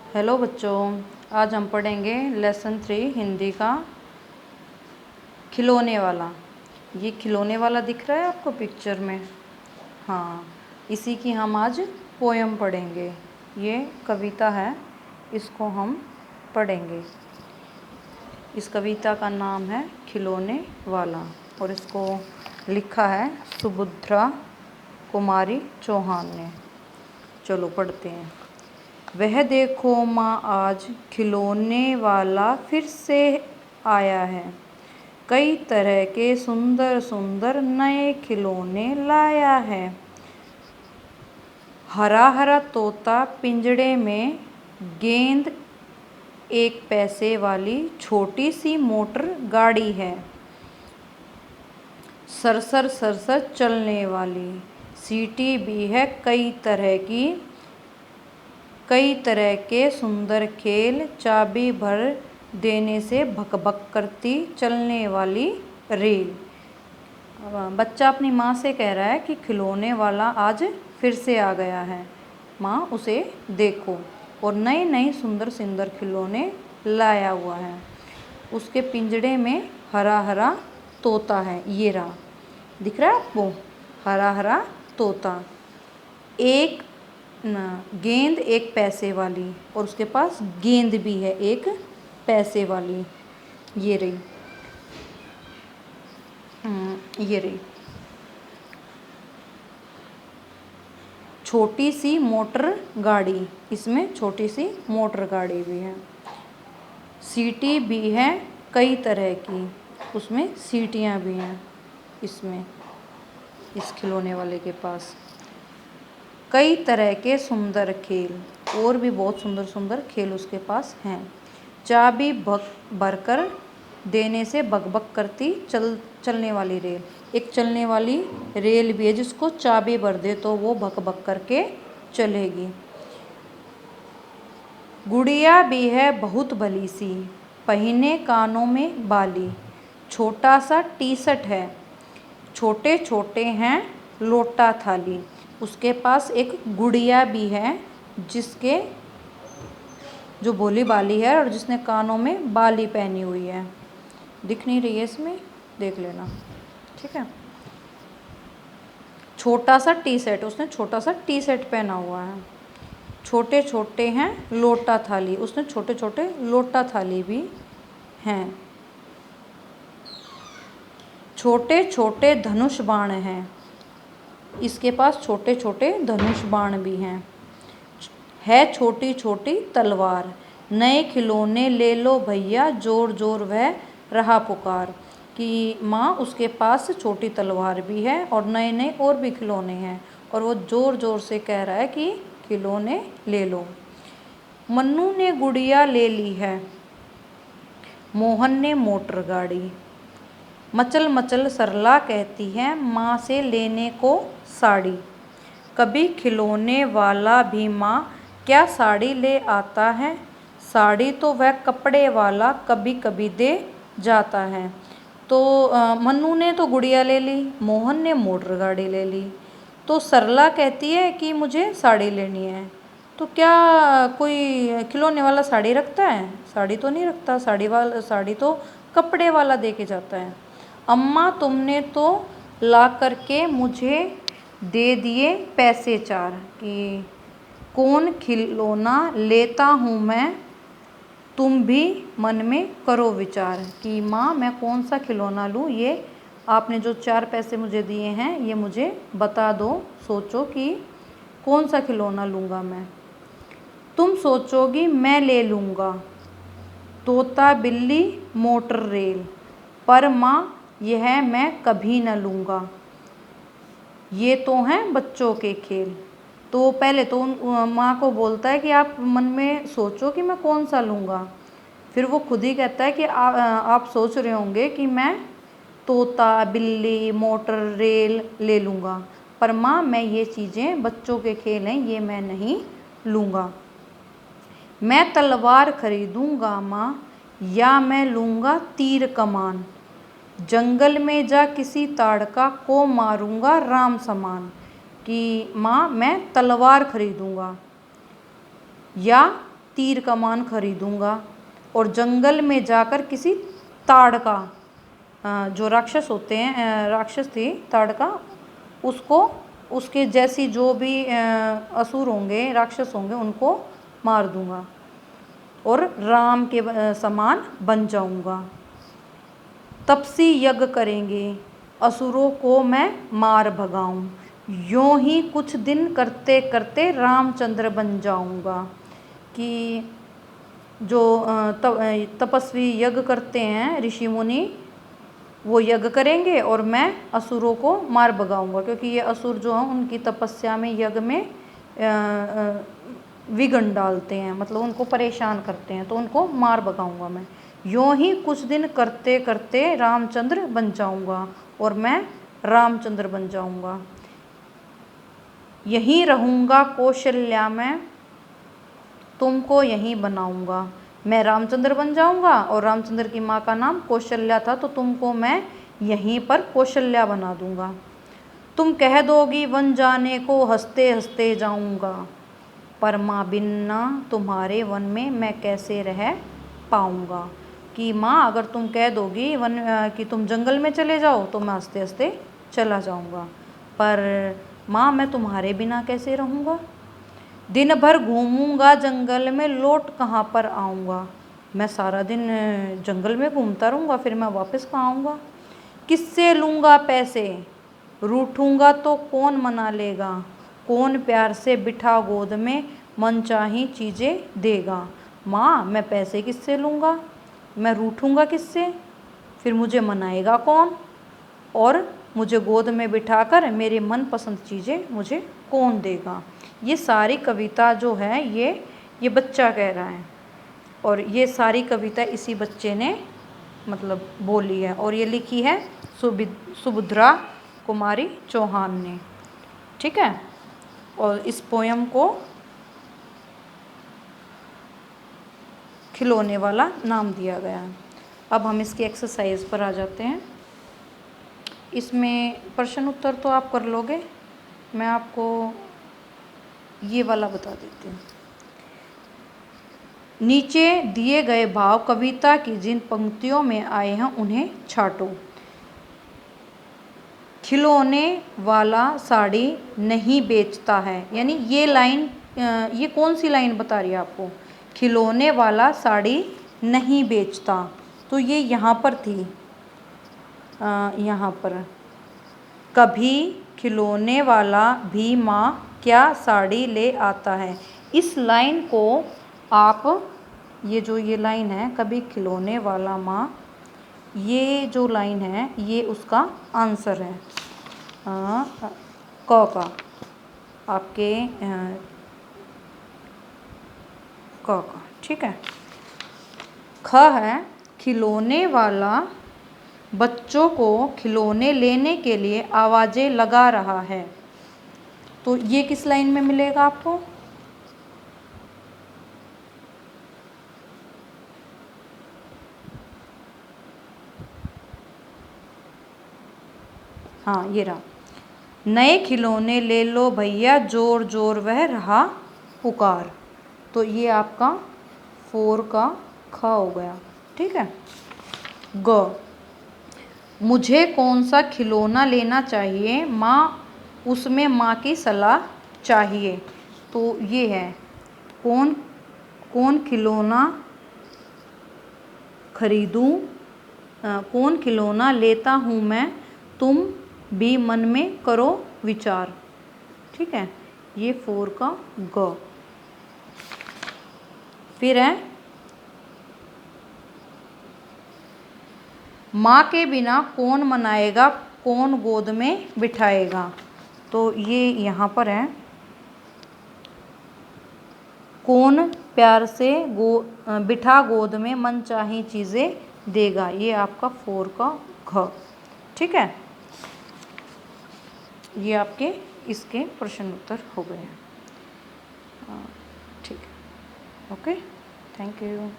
Hello बच्चों, आज हम पढ़ेंगे लेसन 3 हिंदी का खिलौने वाला। ये खिलौने वाला दिख रहा है आपको पिक्चर में? हाँ, इसी की हम आज पोयम पढ़ेंगे। ये कविता है, इसको हम पढ़ेंगे। इस कविता का नाम है खिलौने वाला और इसको लिखा है सुभद्रा कुमारी चौहान ने। चलो पढ़ते हैं। वह देखो माँ, आज खिलौने वाला फिर से आया है। कई तरह के सुंदर सुंदर नए खिलौने लाया है। हरा हरा तोता पिंजड़े में, गेंद एक पैसे वाली छोटी सी मोटर गाड़ी है। सरसर सरसर चलने वाली सीटी भी है कई तरह की। कई तरह के सुंदर खेल, चाबी भर देने से भक भक करती चलने वाली रेल। बच्चा अपनी माँ से कह रहा है कि खिलौने वाला आज फिर से आ गया है, माँ उसे देखो, और नए नए सुंदर सुंदर खिलौने लाया हुआ है। उसके पिंजड़े में हरा हरा तोता है। ये रहा, दिख रहा है आपको? हरा हरा तोता। एक गेंद एक पैसे वाली, और उसके पास गेंद भी है एक पैसे वाली। ये रही, ये रही। छोटी सी मोटर गाड़ी, इसमें छोटी सी मोटर गाड़ी भी है। सीटी भी है कई तरह की, उसमें सीटियाँ भी हैं इसमें, इस खिलौने वाले के पास। कई तरह के सुंदर खेल, और भी बहुत सुंदर सुंदर खेल उसके पास हैं। चाबी भरकर देने से बकबक करती चलने वाली रेल। एक चलने वाली रेल भी है, जिसको चाबी भर दे तो वो भक भक करके चलेगी। गुड़िया भी है बहुत भली सी, पहिने कानों में बाली। छोटा सा टी शर्ट है, छोटे छोटे हैं लोटा थाली। उसके पास एक गुड़िया भी है, जिसके जो भोली बाली है और जिसने कानों में बाली पहनी हुई है। दिख नहीं रही है इसमें, देख लेना, ठीक है। छोटा सा टी शर्ट, उसने छोटा सा टी शर्ट पहना हुआ है। छोटे छोटे हैं लोटा थाली, उसने छोटे छोटे लोटा थाली भी हैं। छोटे छोटे धनुष बाण हैं, इसके पास छोटे छोटे धनुष बाण भी हैं। है छोटी छोटी तलवार, नए खिलौने ले लो भैया, जोर जोर वह रहा पुकार। कि माँ उसके पास छोटी तलवार भी है और नए नए और भी खिलौने हैं, और वो जोर जोर से कह रहा है कि खिलौने ले लो। मन्नू ने गुड़िया ले ली है, मोहन ने मोटर गाड़ी। मचल मचल सरला कहती है, माँ से लेने को साड़ी। कभी खिलौने वाला भी माँ क्या साड़ी ले आता है। साड़ी तो वह कपड़े वाला कभी कभी दे जाता है। तो मन्नू ने तो गुड़िया ले ली, मोहन ने मोटर गाड़ी ले ली, तो सरला कहती है कि मुझे साड़ी लेनी है। तो क्या कोई खिलौने वाला साड़ी रखता है? साड़ी तो नहीं रखता, साड़ी तो कपड़े वाला दे के जाता है। अम्मा तुमने तो ला करके मुझे दे दिए पैसे चार, कि कौन खिलौना लेता हूँ मैं, तुम भी मन में करो विचार। कि माँ मैं कौन सा खिलौना लूँ, ये आपने जो 4 पैसे मुझे दिए हैं ये मुझे बता दो, सोचो कि कौन सा खिलौना लूँगा मैं। तुम सोचोगी मैं ले लूँगा तोता बिल्ली मोटर रेल, पर माँ यह मैं कभी न लूँगा। ये तो हैं बच्चों के खेल। तो पहले तो माँ को बोलता है कि आप मन में सोचो कि मैं कौन सा लूँगा। फिर वो खुद ही कहता है कि आप सोच रहे होंगे कि मैं तोता बिल्ली मोटर रेल ले लूँगा, पर माँ मैं ये चीज़ें बच्चों के खेल हैं, ये मैं नहीं लूँगा। मैं तलवार खरीदूँगा माँ, या मैं लूँगा तीर कमान। जंगल में जा किसी ताड़का को मारूंगा राम समान। कि माँ मैं तलवार खरीदूँगा या तीर कमान खरीदूंगा और जंगल में जाकर किसी ताड़का, जो राक्षस होते हैं, राक्षस थी ताड़का, उसको, उसके जैसी जो भी असुर होंगे, राक्षस होंगे, उनको मार दूंगा और राम के समान बन जाऊंगा। तपसी यज्ञ करेंगे, असुरों को मैं मार भगाऊं, यूं ही कुछ दिन करते करते रामचंद्र बन जाऊंगा। कि जो तपस्वी यज्ञ करते हैं, ऋषि मुनि, वो यज्ञ करेंगे और मैं असुरों को मार भगाऊंगा, क्योंकि ये असुर जो हैं उनकी तपस्या में, यज्ञ में विघ्न डालते हैं, मतलब उनको परेशान करते हैं, तो उनको मार भगाऊंगा मैं। यूं ही कुछ दिन करते करते रामचंद्र बन जाऊंगा और मैं रामचंद्र बन जाऊंगा। यहीं रहूंगा कौशल्या में, तुमको यहीं बनाऊंगा। मैं रामचंद्र बन जाऊंगा और रामचंद्र की माँ का नाम कौशल्या था, तो तुमको मैं यहीं पर कौशल्या बना दूंगा। तुम कह दोगी वन जाने को, हंसते हंसते जाऊंगा, पर माँ बिना तुम्हारे वन में मैं कैसे रह पाऊंगा। कि माँ अगर तुम कह दोगी वन कि तुम जंगल में चले जाओ, तो मैं हंसते हंसते चला जाऊंगा, पर माँ मैं तुम्हारे बिना कैसे रहूँगा। दिन भर घूमूंगा जंगल में, लौट कहाँ पर आऊँगा। मैं सारा दिन जंगल में घूमता रहूँगा, फिर मैं वापस कहाँ आऊँगा। किससे लूँगा पैसे, रूठूंगा तो कौन मना लेगा। कौन प्यार से बिठा गोद में, मनचाही चीज़ें देगा। माँ मैं पैसे किससे लूँगा, मैं रूठूंगा किससे, फिर मुझे मनाएगा कौन, और मुझे गोद में बिठाकर मेरे मनपसंद चीज़ें मुझे कौन देगा। ये सारी कविता जो है ये बच्चा कह रहा है, और ये सारी कविता इसी बच्चे ने मतलब बोली है, और ये लिखी है सुभद्रा कुमारी चौहान ने। ठीक है, और इस पोयम को खिलौने वाला नाम दिया गया है। अब हम इसकी एक्सरसाइज पर आ जाते हैं। इसमें प्रश्न उत्तर तो आप कर लोगे, मैं आपको ये वाला बता देती हूँ। नीचे दिए गए भाव कविता की जिन पंक्तियों में आए हैं उन्हें छांटो। खिलौने वाला साड़ी नहीं बेचता है, यानी ये लाइन, ये कौन सी लाइन बता रही है आपको। खिलौने वाला साड़ी नहीं बेचता, तो ये यहाँ पर थी, यहाँ पर कभी खिलौने वाला भी माँ क्या साड़ी ले आता है। इस लाइन को आप, ये लाइन है कभी खिलौने वाला माँ, ये जो लाइन है ये उसका आंसर है क का, आपके क का। ठीक है। ख है खिलौने वाला बच्चों को खिलौने लेने के लिए आवाज़ें लगा रहा है, तो ये किस लाइन में मिलेगा आपको। हाँ ये रहा, नए खिलौने ले लो भैया, जोर जोर वह रहा पुकार, तो ये आपका 4 का ख हो गया। ठीक है। ग, मुझे कौन सा खिलौना लेना चाहिए, माँ उसमें माँ की सलाह चाहिए, तो ये है कौन कौन खिलौना खरीदूँ, कौन खिलौना लेता हूँ मैं, तुम भी मन में करो विचार। ठीक है, ये 4 का ग। फिर है माँ के बिना कौन मनाएगा, कौन गोद में बिठाएगा, तो ये यहाँ पर है कौन प्यार से बिठा गोद में मन चाही चीज़ें देगा, ये आपका 4 का घ। ठीक है, ये आपके इसके प्रश्न उत्तर हो गए हैं। ठीक है, ओके, थैंक यू।